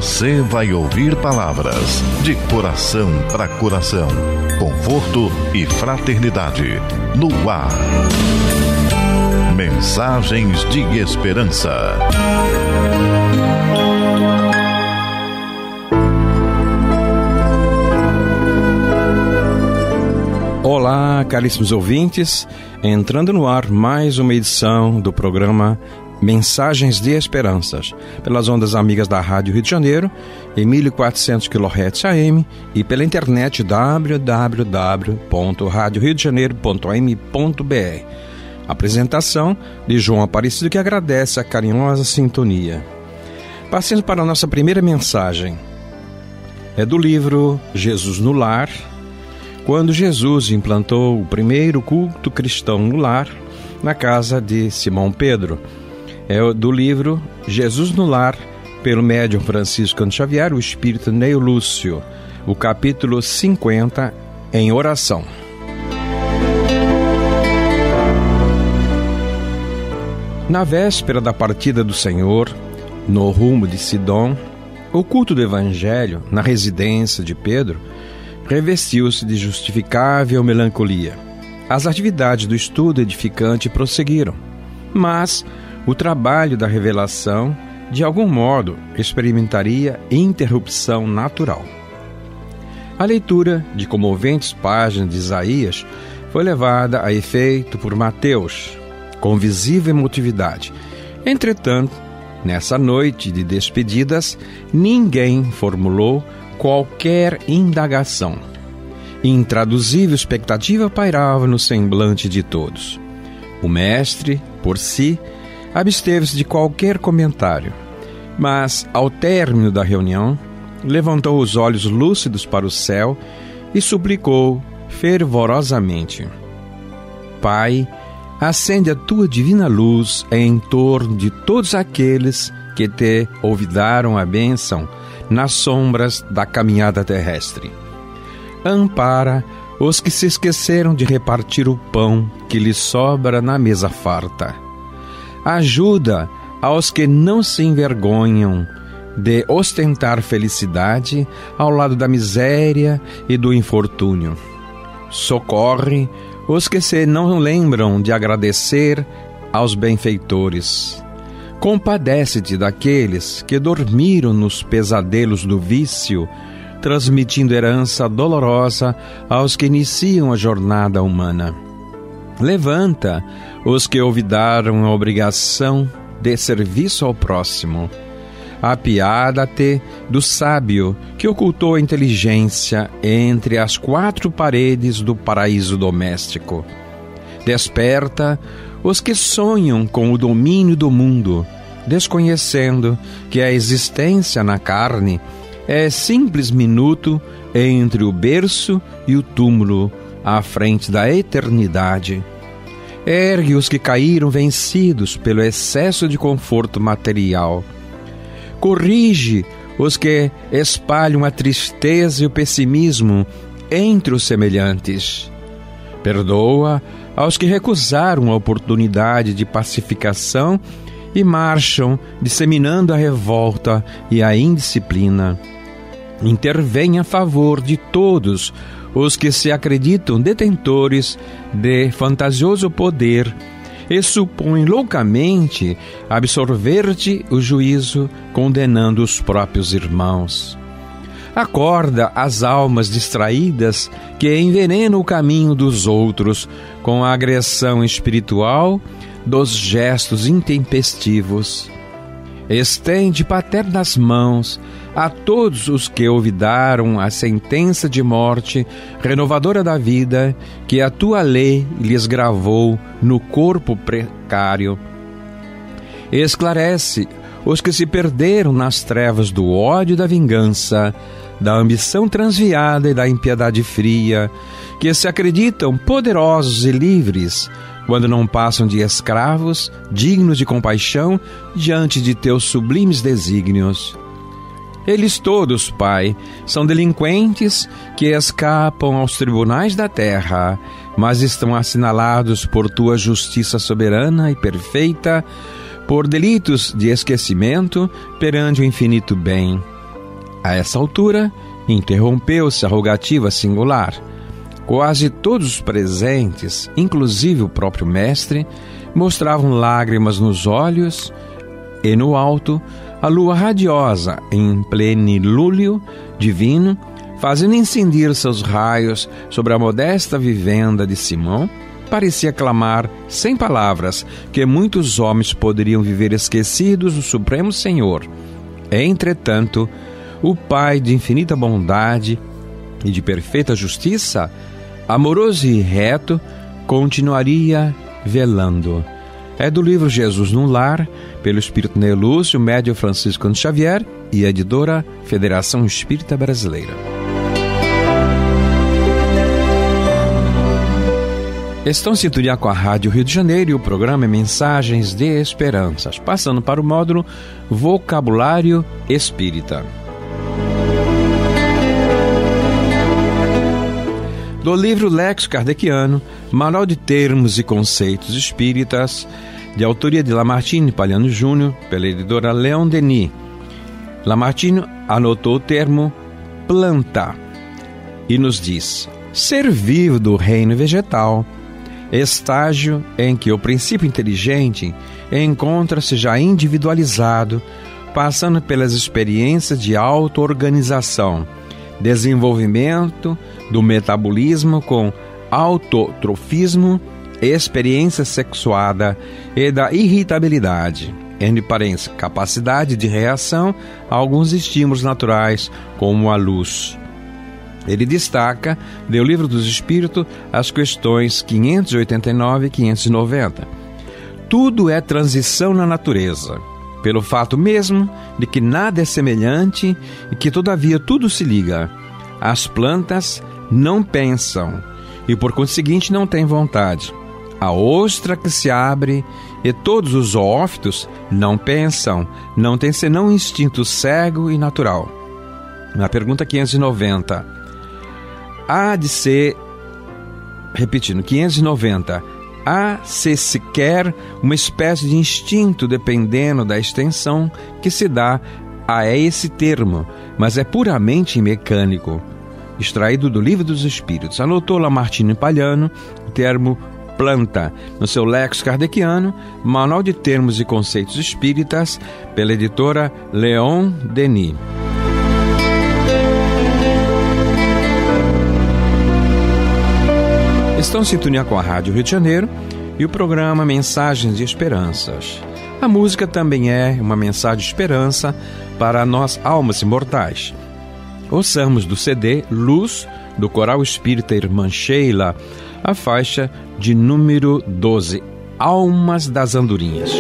Você vai ouvir palavras de coração para coração, conforto e fraternidade, no ar. Mensagens de esperança. Olá, caríssimos ouvintes, entrando no ar mais uma edição do programa Mensagens de Esperanças, pelas ondas amigas da Rádio Rio de Janeiro, em 1400 kHz AM e pela internet www.radioriodejaneiro.am.br. Apresentação de João Aparecido, que agradece a carinhosa sintonia. Passemos para a nossa primeira mensagem. É do livro Jesus no Lar, quando Jesus implantou o primeiro culto cristão no lar, na casa de Simão Pedro. É do livro Jesus no Lar, pelo médium Francisco Cândido Xavier, o espírito Neio Lúcio, o capítulo 50, em oração. Na véspera da partida do Senhor, no rumo de Sidom, o culto do Evangelho, na residência de Pedro, revestiu-se de justificável melancolia. As atividades do estudo edificante prosseguiram, mas o trabalho da revelação, de algum modo, experimentaria interrupção natural. A leitura de comoventes páginas de Isaías foi levada a efeito por Mateus, com visível emotividade. Entretanto, nessa noite de despedidas, ninguém formulou qualquer indagação. Intraduzível expectativa pairava no semblante de todos. O mestre, por si, absteve-se de qualquer comentário, mas, ao término da reunião, levantou os olhos lúcidos para o céu e suplicou fervorosamente: Pai, acende a tua divina luz em torno de todos aqueles que te olvidaram a bênção nas sombras da caminhada terrestre. Ampara os que se esqueceram de repartir o pão que lhes sobra na mesa farta. Ajuda aos que não se envergonham de ostentar felicidade ao lado da miséria e do infortúnio. Socorre os que se não lembram de agradecer aos benfeitores. Compadece-te daqueles que dormiram nos pesadelos do vício, transmitindo herança dolorosa aos que iniciam a jornada humana. Levanta os que olvidaram a obrigação de serviço ao próximo. Apiada-te do sábio que ocultou a inteligência entre as quatro paredes do paraíso doméstico. Desperta os que sonham com o domínio do mundo, desconhecendo que a existência na carne é simples minuto entre o berço e o túmulo à frente da eternidade. Ergue os que caíram vencidos pelo excesso de conforto material. Corrige os que espalham a tristeza e o pessimismo entre os semelhantes. Perdoa aos que recusaram a oportunidade de pacificação e marcham disseminando a revolta e a indisciplina. Intervém a favor de todos os que se acreditam detentores de fantasioso poder e supõem loucamente absorver-te o juízo, condenando os próprios irmãos. Acorda as almas distraídas que envenenam o caminho dos outros com a agressão espiritual dos gestos intempestivos. Estende paternas mãos a todos os que olvidaram a sentença de morte renovadora da vida que a tua lei lhes gravou no corpo precário. Esclarece os que se perderam nas trevas do ódio e da vingança, da ambição transviada e da impiedade fria, que se acreditam poderosos e livres, quando não passam de escravos, dignos de compaixão, diante de teus sublimes desígnios. Eles todos, Pai, são delinquentes que escapam aos tribunais da terra, mas estão assinalados por tua justiça soberana e perfeita, por delitos de esquecimento perante o infinito bem. A essa altura, interrompeu-se a rogativa singular. Quase todos os presentes, inclusive o próprio mestre, mostravam lágrimas nos olhos e no alto, a lua radiosa, em plenilúlio divino, fazendo incendir seus raios sobre a modesta vivenda de Simão, parecia clamar, sem palavras, que muitos homens poderiam viver esquecidos do Supremo Senhor. Entretanto, o Pai de infinita bondade e de perfeita justiça, amoroso e reto, continuaria velando. É do livro Jesus no Lar, pelo Espírito Ney Lúcio, médium Francisco Xavier e editora Federação Espírita Brasileira. Estão em sintonia com a Rádio Rio de Janeiro e o programa é Mensagens de Esperanças, passando para o módulo Vocabulário Espírita. Do livro Lex Kardeciano, Manual de Termos e Conceitos Espíritas, de autoria de Lamartine Palhano Júnior, pela editora Leon Denis. Lamartine anotou o termo planta e nos diz: ser vivo do reino vegetal, estágio em que o princípio inteligente encontra-se já individualizado, passando pelas experiências de auto-organização, desenvolvimento do metabolismo com autotrofismo, experiência sexuada e da irritabilidade, entre parênteses, capacidade de reação a alguns estímulos naturais, como a luz. Ele destaca, do Livro dos Espíritos, as questões 589 e 590. Tudo é transição na natureza, pelo fato mesmo de que nada é semelhante e que todavia tudo se liga. As plantas não pensam e por conseguinte não têm vontade. A ostra que se abre e todos os zoófitos não pensam, não têm senão um instinto cego e natural. Na pergunta 590, há de ser, repetindo, 590, há se sequer uma espécie de instinto dependendo da extensão que se dá a esse termo, mas é puramente mecânico. Extraído do Livro dos Espíritos. Anotou Lamartine Palhano o termo planta no seu Lex Kardeciano, Manual de Termos e Conceitos Espíritas, pela editora Leon Denis. Estão em sintonia com a Rádio Rio de Janeiro e o programa Mensagens de Esperanças. A música também é uma mensagem de esperança para nós, almas imortais. Ouçamos do CD Luz, do Coral Espírita Irmã Sheila, a faixa de número 12, Almas das Andorinhas.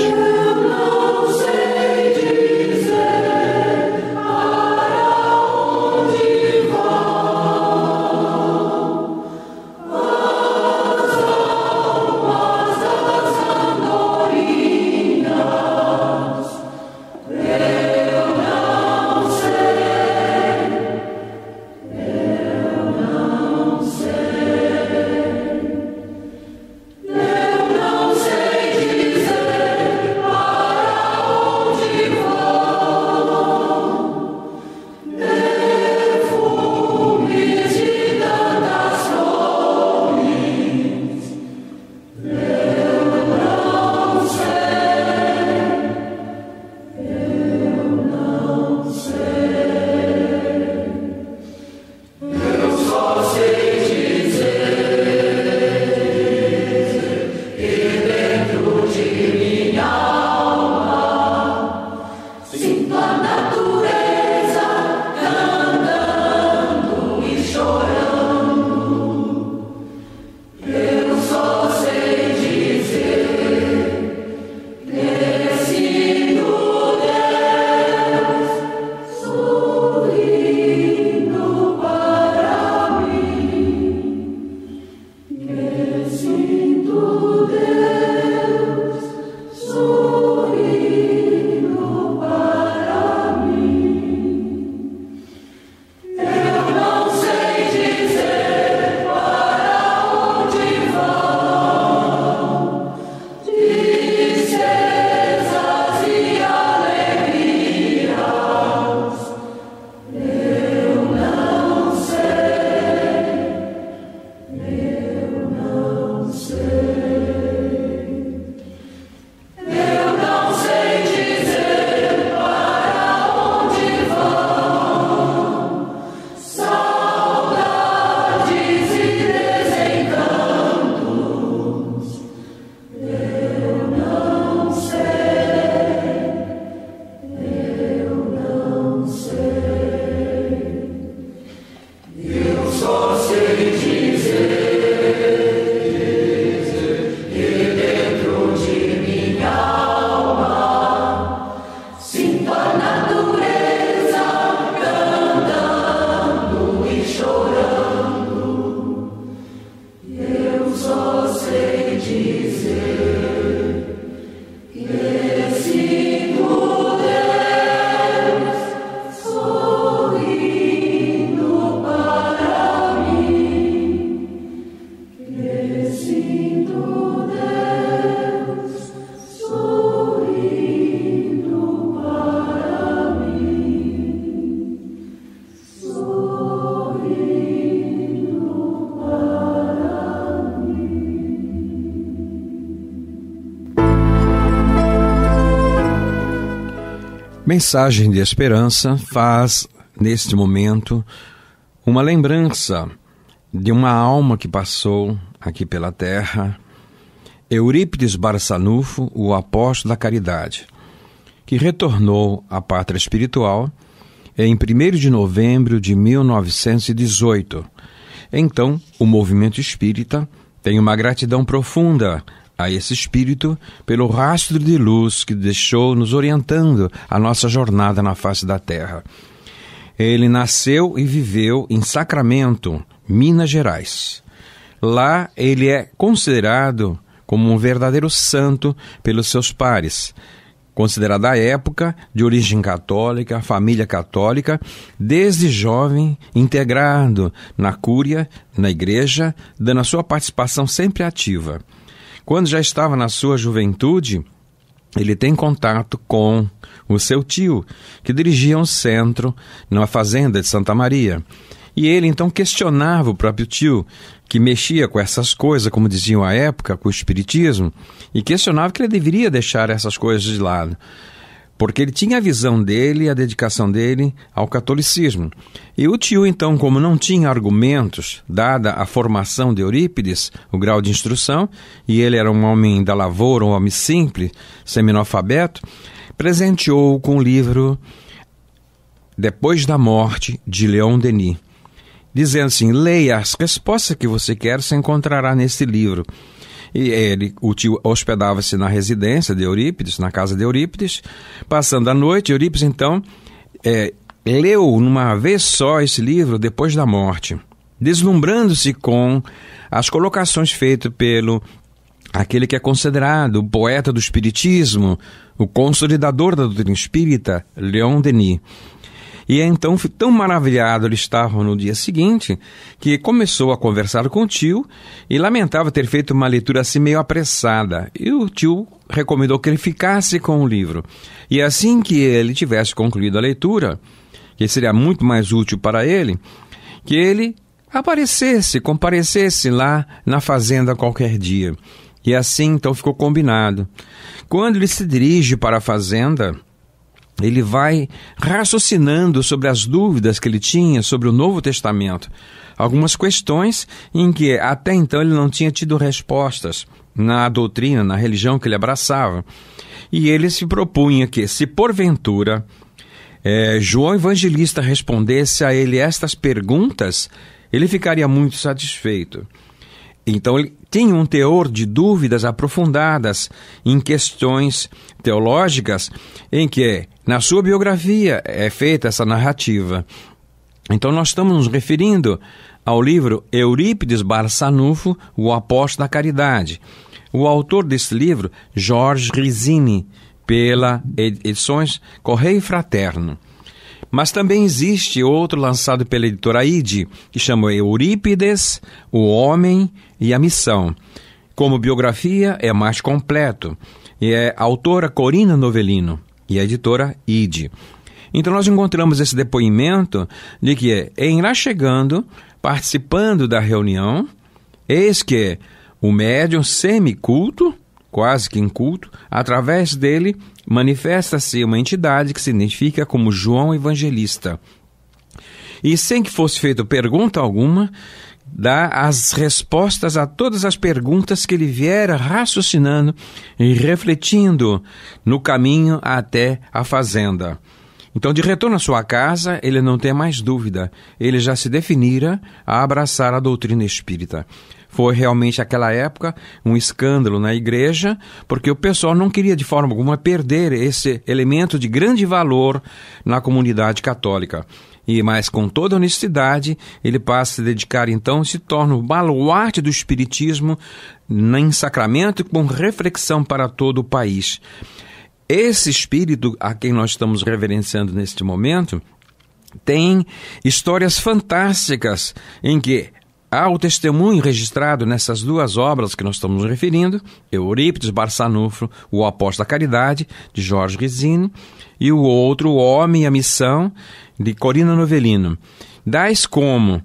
Mensagem de Esperança faz, neste momento, uma lembrança de uma alma que passou aqui pela terra, Eurípides Barçanufo, o apóstolo da caridade, que retornou à pátria espiritual em 1º de novembro de 1918. Então, o movimento espírita tem uma gratidão profunda a esse espírito pelo rastro de luz que deixou nos orientando a nossa jornada na face da terra. Ele nasceu e viveu em Sacramento, Minas Gerais. Lá ele é considerado como um verdadeiro santo pelos seus pares, considerado à época de origem católica, família católica, desde jovem, integrado na cúria, na igreja, dando a sua participação sempre ativa. Quando já estava na sua juventude, ele tem contato com o seu tio, que dirigia um centro na fazenda de Santa Maria. E ele então questionava o próprio tio, que mexia com essas coisas, como diziam à época, com o espiritismo, e questionava que ele deveria deixar essas coisas de lado, porque ele tinha a visão dele e a dedicação dele ao catolicismo. E o tio, então, como não tinha argumentos, dada a formação de Eurípides, o grau de instrução, e ele era um homem da lavoura, um homem simples, semi-analfabeto, presenteou-o com o livro Depois da Morte, de Leon Denis, dizendo assim: leia as respostas que você quer, você encontrará nesse livro. E o tio hospedava-se na residência de Eurípides, na casa de Eurípides. Passando a noite, Eurípides então leu numa vez só esse livro, Depois da Morte, deslumbrando-se com as colocações feitas pelo aquele que é considerado o poeta do espiritismo, o consolidador da doutrina espírita, Leon Denis. E então, tão maravilhado ele estava no dia seguinte, que começou a conversar com o tio e lamentava ter feito uma leitura assim meio apressada. E o tio recomendou que ele ficasse com o livro. E assim que ele tivesse concluído a leitura, que seria muito mais útil para ele, que ele comparecesse lá na fazenda qualquer dia. E assim, então, ficou combinado. Quando ele se dirige para a fazenda, ele vai raciocinando sobre as dúvidas que ele tinha sobre o Novo Testamento. Algumas questões em que até então ele não tinha tido respostas na doutrina, na religião que ele abraçava. E ele se propunha que, se porventura João Evangelista respondesse a ele estas perguntas, ele ficaria muito satisfeito. Então ele tinha um teor de dúvidas aprofundadas em questões teológicas, em que na sua biografia é feita essa narrativa. Então nós estamos nos referindo ao livro Eurípides Barçanufo, o apóstolo da caridade. O autor desse livro, Jorge Rizzini, pela Edições Correio Fraterno. Mas também existe outro lançado pela editora Ide, que chama Eurípides, o Homem e a Missão. Como biografia é mais completo. E é a autora Corina Novellino e a editora Ide. Então nós encontramos esse depoimento de que, em lá chegando, participando da reunião, eis que o médium semi-culto, quase que inculto, através dele manifesta-se uma entidade que se identifica como João Evangelista. E sem que fosse feita pergunta alguma, dá as respostas a todas as perguntas que ele viera raciocinando e refletindo no caminho até a fazenda. Então, de retorno à sua casa, ele não tem mais dúvida, ele já se definira a abraçar a doutrina espírita. Foi realmente, naquela época, um escândalo na igreja, porque o pessoal não queria de forma alguma perder esse elemento de grande valor na comunidade católica. Mas com toda honestidade, ele passa a se dedicar, então, se torna o baluarte do espiritismo em Sacramento, com reflexão para todo o país. Esse espírito a quem nós estamos reverenciando neste momento tem histórias fantásticas em que há o testemunho registrado nessas duas obras que nós estamos nos referindo, Eurípides Barçanufo, o Apóstolo da Caridade, de Jorge Rizzini, e o outro, O Homem e a Missão, de Corina Novellino. Dais como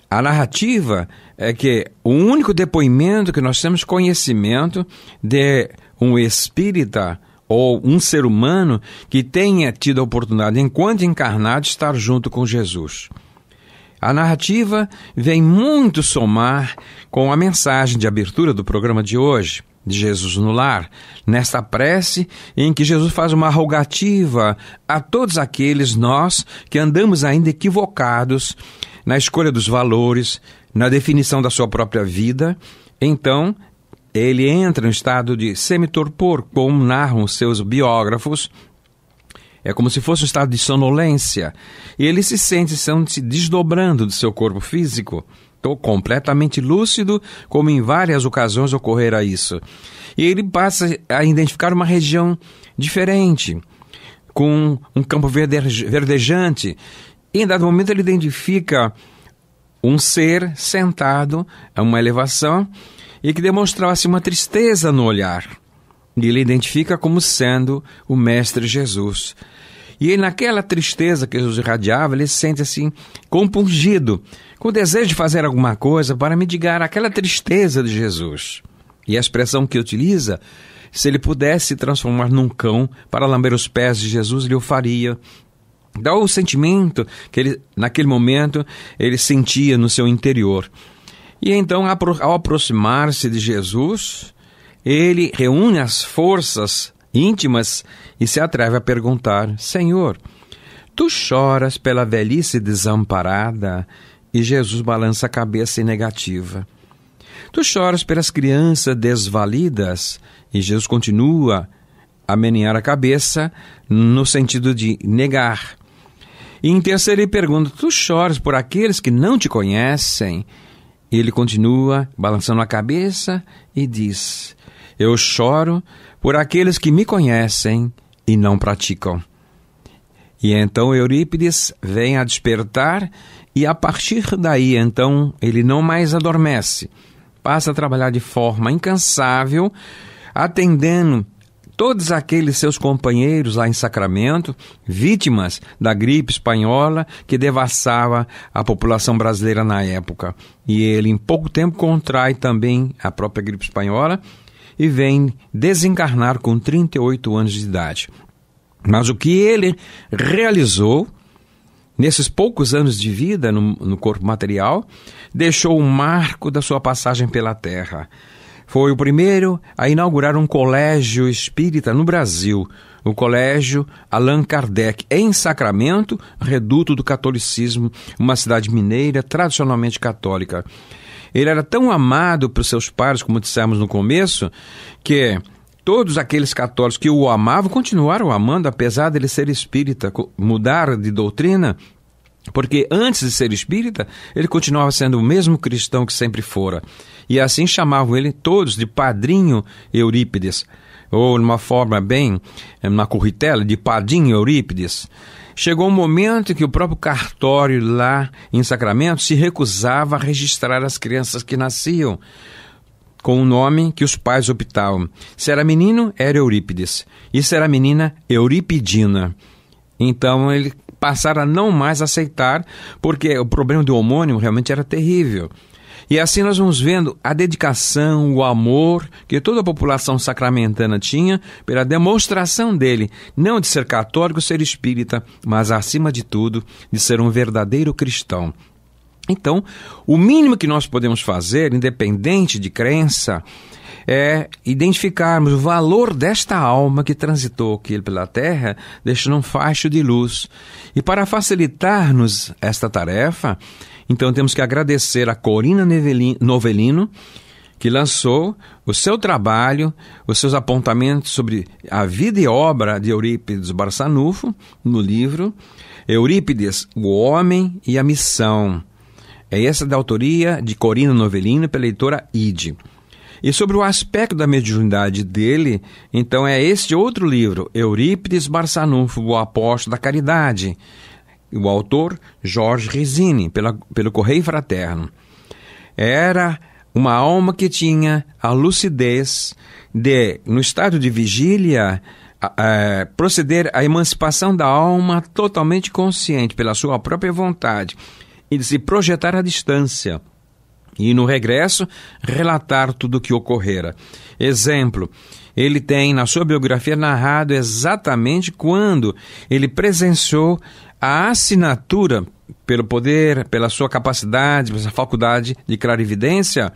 a narrativa é que o único depoimento que nós temos conhecimento de um espírita ou um ser humano que tenha tido a oportunidade, enquanto encarnado, de estar junto com Jesus. A narrativa vem muito somar com a mensagem de abertura do programa de hoje, de Jesus no Lar, nesta prece em que Jesus faz uma rogativa a todos aqueles nós que andamos ainda equivocados na escolha dos valores, na definição da sua própria vida. Então, ele entra no estado de semi-torpor, como narram os seus biógrafos. É como se fosse um estado de sonolência. E ele se sente se desdobrando do seu corpo físico. Estou completamente lúcido, como em várias ocasiões ocorrerá isso. E ele passa a identificar uma região diferente, com um campo verdejante. E em dado momento ele identifica um ser sentado a uma elevação e que demonstrava-se uma tristeza no olhar. E ele identifica como sendo o Mestre Jesus. E naquela tristeza que Jesus irradiava, ele se sente assim, compungido, com o desejo de fazer alguma coisa para mitigar aquela tristeza de Jesus. E a expressão que utiliza, se ele pudesse se transformar num cão para lamber os pés de Jesus, ele o faria. Dá o sentimento que ele, naquele momento, ele sentia no seu interior. E então, ao aproximar-se de Jesus, ele reúne as forças íntimas e se atreve a perguntar: Senhor, tu choras pela velhice desamparada? E Jesus balança a cabeça em negativa. Tu choras pelas crianças desvalidas? E Jesus continua a menear a cabeça no sentido de negar. E em terceiro ele pergunta: tu choras por aqueles que não te conhecem? E ele continua balançando a cabeça e diz: eu choro por aqueles que me conhecem e não praticam. E então Eurípides vem a despertar e a partir daí, então, ele não mais adormece. Passa a trabalhar de forma incansável, atendendo todos aqueles seus companheiros lá em Sacramento, vítimas da gripe espanhola que devassava a população brasileira na época. E ele, em pouco tempo, contrai também a própria gripe espanhola e vem desencarnar com 38 anos de idade. Mas o que ele realizou nesses poucos anos de vida no corpo material, deixou um marco da sua passagem pela Terra. Foi o primeiro a inaugurar um colégio espírita no Brasil, o Colégio Allan Kardec, em Sacramento, reduto do catolicismo, uma cidade mineira tradicionalmente católica. Ele era tão amado por seus pares, como dissemos no começo, que todos aqueles católicos que o amavam continuaram o amando, apesar de ele ser espírita, mudar de doutrina, porque antes de ser espírita, ele continuava sendo o mesmo cristão que sempre fora. E assim chamavam ele todos de Padrinho Eurípides, ou numa forma bem, na corritela, de Padrinho Eurípides. Chegou um momento em que o próprio cartório lá em Sacramento se recusava a registrar as crianças que nasciam com o nome que os pais optavam. Se era menino, era Eurípides. E se era menina, Euripidina. Então ele passaram a não mais aceitar, porque o problema do homônimo realmente era terrível. E assim nós vamos vendo a dedicação, o amor que toda a população sacramentana tinha pela demonstração dele, não de ser católico, ser espírita, mas acima de tudo, de ser um verdadeiro cristão. Então, o mínimo que nós podemos fazer, independente de crença, é identificarmos o valor desta alma que transitou aqui pela Terra, deixando um facho de luz. E para facilitar-nos esta tarefa, então temos que agradecer a Corina Novelino, que lançou o seu trabalho, os seus apontamentos sobre a vida e obra de Eurípides Barçanufo, no livro Eurípides, o Homem e a Missão. É essa da autoria de Corina Novelino, pela editora ID. E sobre o aspecto da mediunidade dele, então é este outro livro, Eurípides Barçanufo, o Apóstolo da Caridade. O autor, Jorge Resini, pelo Correio Fraterno. Era uma alma que tinha a lucidez de, no estado de vigília, proceder à emancipação da alma totalmente consciente pela sua própria vontade e de se projetar à distância. E no regresso, relatar tudo o que ocorrera. Exemplo, ele tem na sua biografia narrado exatamente quando ele presenciou a assinatura, pelo poder, pela sua capacidade, pela sua faculdade de clarividência,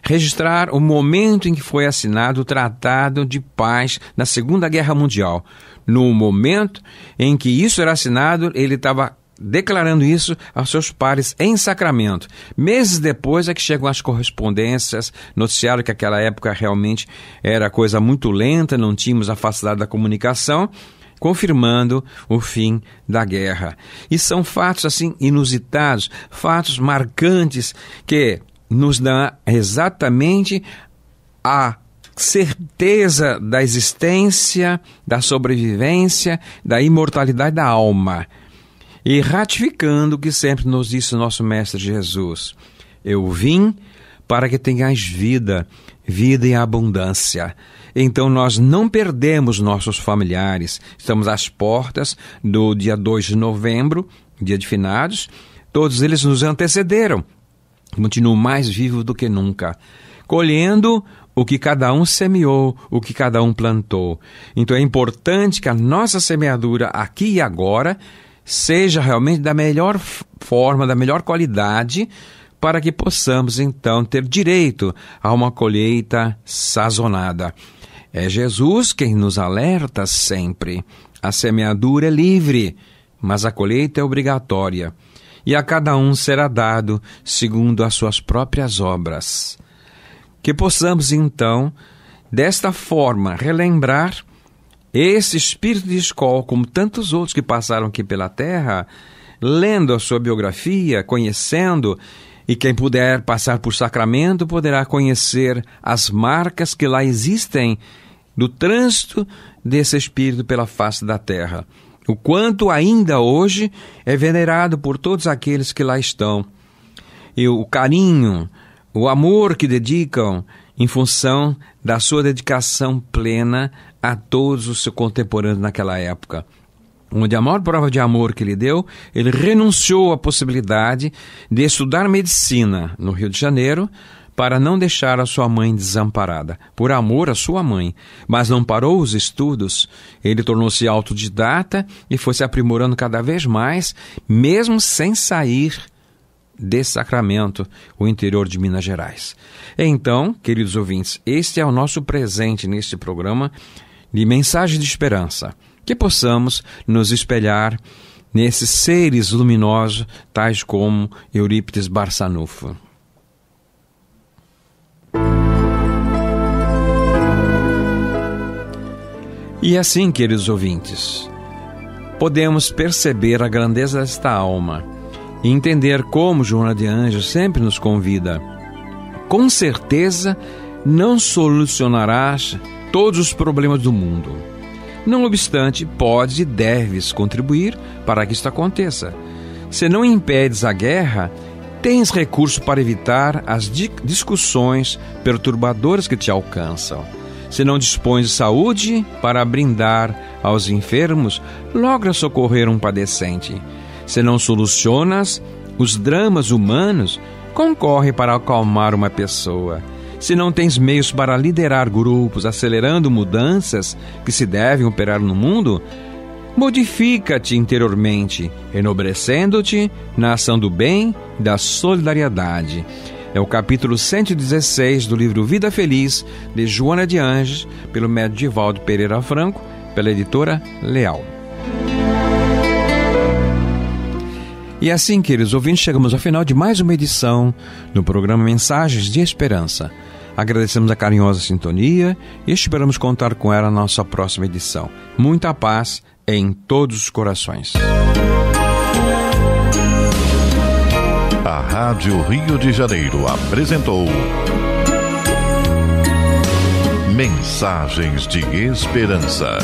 registrar o momento em que foi assinado o Tratado de Paz na Segunda Guerra Mundial. No momento em que isso era assinado, ele estava declarando isso aos seus pares em Sacramento. Meses depois é que chegam as correspondências, noticiaram que aquela época realmente era coisa muito lenta, não tínhamos a facilidade da comunicação, confirmando o fim da guerra. E são fatos assim inusitados, fatos marcantes que nos dão exatamente a certeza da existência, da sobrevivência, da imortalidade da alma. E ratificando o que sempre nos disse o nosso Mestre Jesus: eu vim para que tenhais vida, vida em abundância. Então nós não perdemos nossos familiares. Estamos às portas do dia 2 de novembro, dia de finados. Todos eles nos antecederam. Continuam mais vivos do que nunca, colhendo o que cada um semeou, o que cada um plantou. Então é importante que a nossa semeadura aqui e agora seja realmente da melhor forma, da melhor qualidade, para que possamos então ter direito a uma colheita sazonada. É Jesus quem nos alerta sempre. A semeadura é livre, mas a colheita é obrigatória. E a cada um será dado segundo as suas próprias obras. Que possamos então, desta forma, relembrar esse espírito de escola, como tantos outros que passaram aqui pela terra, lendo a sua biografia, conhecendo, e quem puder passar por Sacramento poderá conhecer as marcas que lá existem do trânsito desse espírito pela face da terra. O quanto ainda hoje é venerado por todos aqueles que lá estão. E o carinho, o amor que dedicam em função da sua dedicação plena a todos os seus contemporâneos naquela época. Onde a maior prova de amor que ele deu, ele renunciou à possibilidade de estudar medicina no Rio de Janeiro para não deixar a sua mãe desamparada, por amor à sua mãe. Mas não parou os estudos, ele tornou-se autodidata e foi se aprimorando cada vez mais, mesmo sem sair de Sacramento, o interior de Minas Gerais. Então, queridos ouvintes, este é o nosso presente neste programa de mensagem de esperança, que possamos nos espelhar nesses seres luminosos, tais como Eurípides Barçanufo. E assim, queridos ouvintes, podemos perceber a grandeza desta alma e entender como Joana de Ângeles sempre nos convida. Com certeza não solucionarás todos os problemas do mundo. Não obstante, podes e deves contribuir para que isto aconteça. Se não impedes a guerra, tens recurso para evitar as discussões perturbadoras que te alcançam. Se não dispões de saúde para brindar aos enfermos, logra socorrer um padecente. Se não solucionas os dramas humanos, concorre para acalmar uma pessoa. Se não tens meios para liderar grupos, acelerando mudanças que se devem operar no mundo, modifica-te interiormente, enobrecendo-te na ação do bem e da solidariedade. É o capítulo 116 do livro Vida Feliz, de Joana de Ângeles, pelo médium Divaldo Pereira Franco, pela editora Leal. E assim, queridos ouvintes, chegamos ao final de mais uma edição do programa Mensagens de Esperança. Agradecemos a carinhosa sintonia e esperamos contar com ela na nossa próxima edição. Muita paz em todos os corações. A Rádio Rio de Janeiro apresentou Mensagens de Esperança.